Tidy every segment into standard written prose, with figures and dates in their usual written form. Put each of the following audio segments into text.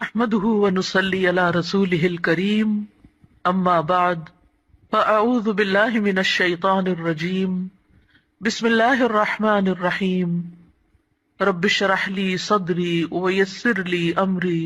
احمده ونصلي على رسوله الكريم اما بعد فاعوذ بالله من الشيطان الرجيم بسم الله الرحمن الرحيم رب اشرح لي صدري ويسر لي امري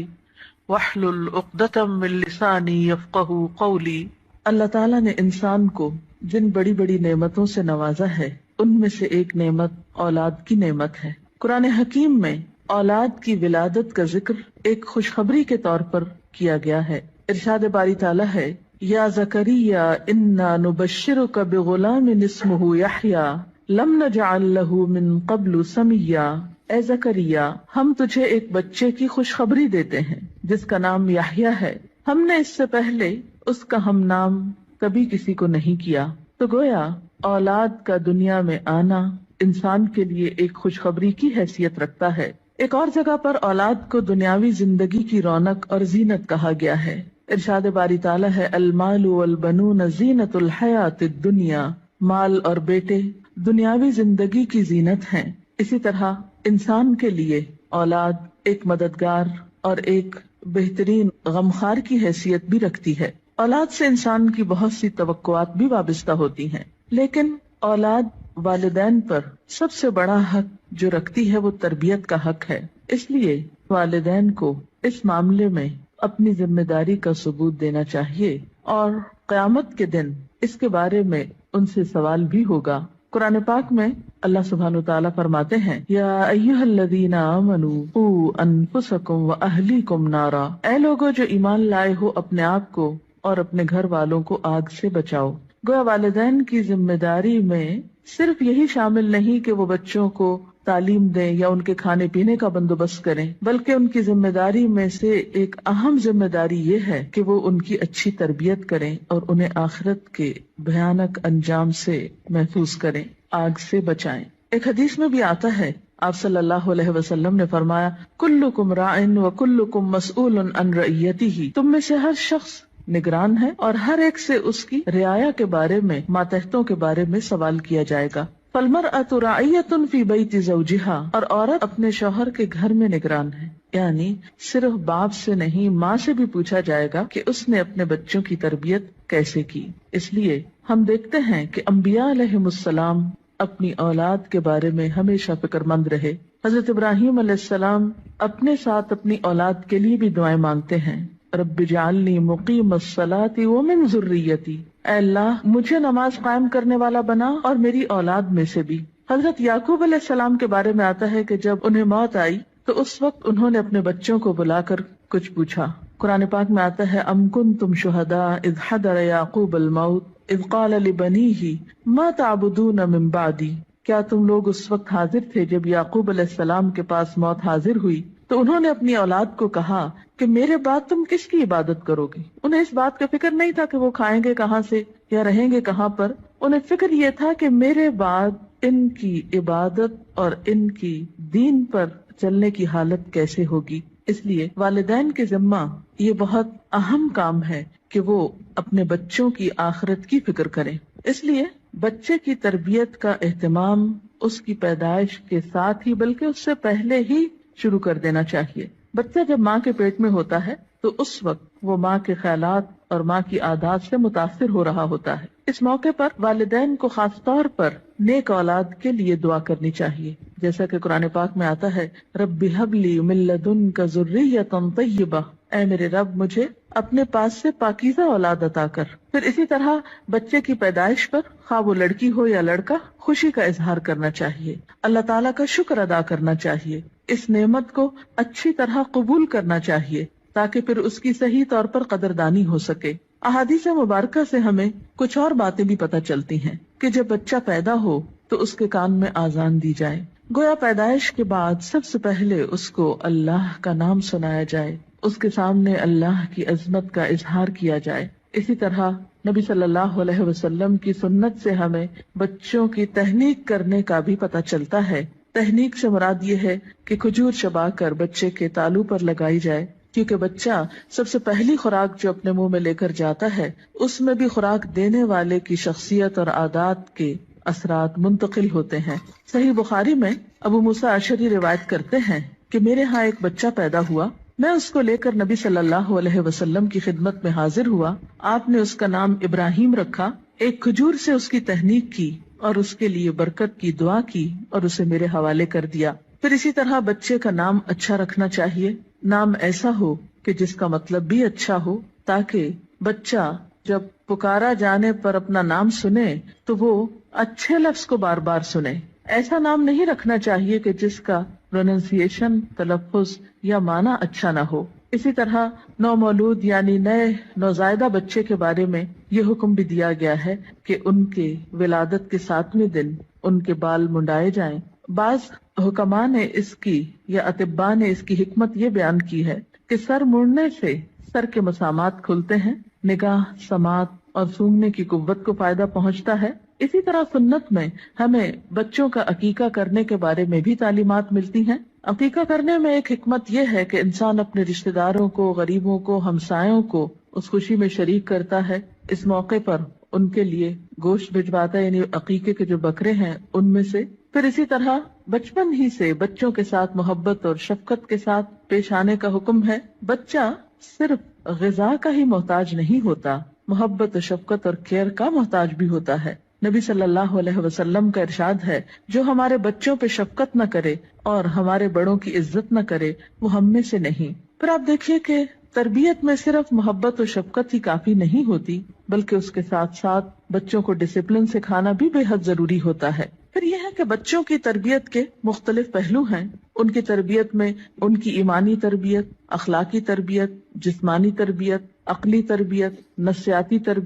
واحلل عقدة من لساني يفقهوا قولي۔ اللہ تعالیٰ نے انسان کو جن بڑی بڑی نعمتوں سے نوازا ہے ان میں سے ایک نعمت اولاد کی نعمت ہے۔ قرآن حکیم میں اولاد کی ولادت کا ذکر ایک خوشخبری کے طور پر کیا گیا ہے۔ ارشاد باری تعالیٰ ہے، یا زکریا انا نبشرک بغلام اسمہ یحییٰ لم نجعل لہ من قبل سمیا۔ اے زکریا، ہم تجھے ایک بچے کی خوشخبری دیتے ہیں جس کا نام یحییٰ ہے، ہم نے اس سے پہلے اس کا ہم نام کبھی کسی کو نہیں کیا۔ تو گویا اولاد کا دنیا میں آنا انسان کے لیے ایک خوشخبری کی حیثیت رکھتا ہے۔ ایک اور جگہ پر اولاد کو دنیاوی زندگی کی رونق اور زینت کہا گیا ہے۔ ارشاد باری تعالیٰ ہے، المال والبنون زینت الحیات الدنیا، مال اور بیٹے دنیاوی زندگی کی زینت ہیں۔ اسی طرح انسان کے لیے اولاد ایک مددگار اور ایک بہترین غمخار کی حیثیت بھی رکھتی ہے۔ اولاد سے انسان کی بہت سی توقعات بھی وابستہ ہوتی ہیں، لیکن اولاد والدین پر سب سے بڑا حق جو رکھتی ہے وہ تربیت کا حق ہے۔ اس لیے والدین کو اس معاملے میں اپنی ذمہ داری کا ثبوت دینا چاہیے، اور قیامت کے دن اس کے بارے میں ان سے سوال بھی ہوگا۔ قرآن پاک میں اللہ سبحانہ وتعالیٰ فرماتے ہیں، یا ایھا الذین آمنوا قوا انفسکم واہلیکم نارا، اے لوگو جو ایمان لائے ہو اپنے آپ کو اور اپنے گھر والوں کو آگ سے بچاؤ۔ گویا والدین کی ذمہ داری میں صرف یہی شامل نہیں کہ وہ بچوں کو تعلیم دیں یا ان کے کھانے پینے کا بندوبست کریں، بلکہ ان کی ذمہ داری میں سے ایک اہم ذمہ داری یہ ہے کہ وہ ان کی اچھی تربیت کریں اور انہیں آخرت کے بھیانک انجام سے محفوظ کریں، آگ سے بچائیں۔ ایک حدیث میں بھی آتا ہے، آپ صلی اللہ علیہ وسلم نے فرمایا، کلکم راع وکلکم مسئول عن رعیتہ، تم میں سے ہر شخص نگران ہے اور ہر ایک سے اس کی رعایا کے بارے میں، ماتحتوں کے بارے میں سوال کیا جائے گا۔ فالمرأة راعیۃ فی بیت زوجہا، اور عورت اپنے شوہر کے گھر میں نگران ہے، یعنی صرف باپ سے نہیں، ماں سے بھی پوچھا جائے گا کہ اس نے اپنے بچوں کی تربیت کیسے کی۔ اس لیے ہم دیکھتے ہیں کہ انبیاء علیہم السلام اپنی اولاد کے بارے میں ہمیشہ فکر مند رہے۔ حضرت ابراہیم علیہ السلام اپنے ساتھ اپنی اولاد کے لیے بھی دعائیں مانگتے ہیں، رب اجعلنی مقیم الصلاۃ ومن ذریتی، اے اللہ مجھے نماز قائم کرنے والا بنا اور میری اولاد میں سے بھی۔ حضرت یعقوب علیہ السلام کے بارے میں آتا ہے کہ جب انہیں موت آئی تو اس وقت انہوں نے اپنے بچوں کو بلا کر کچھ پوچھا۔ قرآن پاک میں آتا ہے، ام کنتم شہداء اذ حضر یعقوب الموت اذ قال لبنیہ ما تعبدون من بعدی، کیا تم لوگ اس وقت حاضر تھے جب یعقوب علیہ السلام کے پاس موت حاضر ہوئی تو انہوں نے اپنی اولاد کو کہا کہ میرے بعد تم کس کی عبادت کرو گے؟ انہیں اس بات کا فکر نہیں تھا کہ وہ کھائیں گے کہاں سے یا رہیں گے کہاں پر، انہیں فکر یہ تھا کہ میرے بعد ان کی عبادت اور ان کی دین پر چلنے کی حالت کیسے ہوگی۔ اس لیے والدین کے ذمہ یہ بہت اہم کام ہے کہ وہ اپنے بچوں کی آخرت کی فکر کریں۔ اس لیے بچے کی تربیت کا اہتمام اس کی پیدائش کے ساتھ ہی بلکہ اس سے پہلے ہی شروع کر دینا چاہیے۔ بچہ جب ماں کے پیٹ میں ہوتا ہے تو اس وقت وہ ماں کے خیالات اور ماں کی عادات سے متاثر ہو رہا ہوتا ہے۔ اس موقع پر والدین کو خاص طور پر نیک اولاد کے لیے دعا کرنی چاہیے، جیسا کہ قرآن پاک میں آتا ہے، رب ہب لی من لدنک ذریۃ طیبہ، اے میرے رب مجھے اپنے پاس سے پاکیزہ اولاد عطا کر۔ پھر اسی طرح بچے کی پیدائش پر خواہ وہ لڑکی ہو یا لڑکا، خوشی کا اظہار کرنا چاہیے، اللہ تعالیٰ کا شکر ادا کرنا چاہیے، اس نعمت کو اچھی طرح قبول کرنا چاہیے تاکہ پھر اس کی صحیح طور پر قدردانی ہو سکے۔ احادیث مبارکہ سے ہمیں کچھ اور باتیں بھی پتہ چلتی ہیں کہ جب بچہ پیدا ہو تو اس کے کان میں آذان دی جائے، گویا پیدائش کے بعد سب سے پہلے اس کو اللہ کا نام سنایا جائے، اس کے سامنے اللہ کی عظمت کا اظہار کیا جائے۔ اسی طرح نبی صلی اللہ علیہ وسلم کی سنت سے ہمیں بچوں کی تہنیک کرنے کا بھی پتہ چلتا ہے۔ تہنیک سے مراد یہ ہے کہ کھجور چبا کر بچے کے تالو پر لگائی جائے، کیونکہ بچہ سب سے پہلی خوراک جو اپنے منہ میں لے کر جاتا ہے اس میں بھی خوراک دینے والے کی شخصیت اور عادات کے اثرات منتقل ہوتے ہیں۔ صحیح بخاری میں ابو موسیٰ اشعری روایت کرتے ہیں کہ میرے ہاں ایک بچہ پیدا ہوا میں اس کو لے کر نبی صلی اللہ علیہ وسلم کی خدمت میں حاضر ہوا. آپ نے اس کا نام ابراہیم رکھا. ایک کھجور سے اس کی تہنیک کی اور اس کے لیے برکت کی دعا کی اور اسے میرے حوالے کر دیا. پھر اسی طرح بچے کا نام اچھا رکھنا چاہیے. نام ایسا ہو کہ جس کا مطلب بھی اچھا ہو، تاکہ بچہ جب پکارا جانے پر اپنا نام سنے تو وہ اچھے لفظ کو بار بار سنے. ایسا نام نہیں رکھنا چاہیے کہ جس کا پروننسیشن، تلفظ یا معنی اچھا نہ ہو. اسی طرح نومولود یعنی نئے نوزائیدہ بچے کے بارے میں یہ حکم بھی دیا گیا ہے کہ ان کے ولادت کے 7ویں دن ان کے بال منڈائے جائیں. بعض حکماء نے اس کی یا اطباء نے اس کی حکمت یہ بیان کی ہے کہ سر مڑنے سے سر کے مسامات کھلتے ہیں، نگاہ، سماعت اور سونگنے کی قوت کو فائدہ پہنچتا ہے. اسی طرح سنت میں ہمیں بچوں کا عقیقہ کرنے کے بارے میں بھی تعلیمات ملتی ہیں. عقیقہ کرنے میں ایک حکمت یہ ہے کہ انسان اپنے رشتہ داروں کو، غریبوں کو، ہمسایوں کو اس خوشی میں شریک کرتا ہے. اس موقع پر ان کے لیے گوشت بھجواتا ہے، یعنی عقیقے کے جو بکرے ہیں ان میں سے. پھر اسی طرح بچپن ہی سے بچوں کے ساتھ محبت اور شفقت کے ساتھ پیش آنے کا حکم ہے. بچہ صرف غذا کا ہی محتاج نہیں ہوتا، محبت و شفقت اور کیئر کا محتاج بھی ہوتا ہے. نبی صلی اللہ علیہ وسلم کا ارشاد ہے، جو ہمارے بچوں پہ شفقت نہ کرے اور ہمارے بڑوں کی عزت نہ کرے وہ ہم میں سے نہیں. پھر آپ دیکھیے کہ تربیت میں صرف محبت و شفقت ہی کافی نہیں ہوتی، بلکہ اس کے ساتھ ساتھ بچوں کو ڈسپلن سکھانا بھی بے حد ضروری ہوتا ہے. پھر یہ ہے کہ بچوں کی تربیت کے مختلف پہلو ہیں. ان کی تربیت میں ان کی ایمانی تربیت، اخلاقی تربیت، جسمانی تربیت، عقلی تربیت، نفسیاتی تربیت،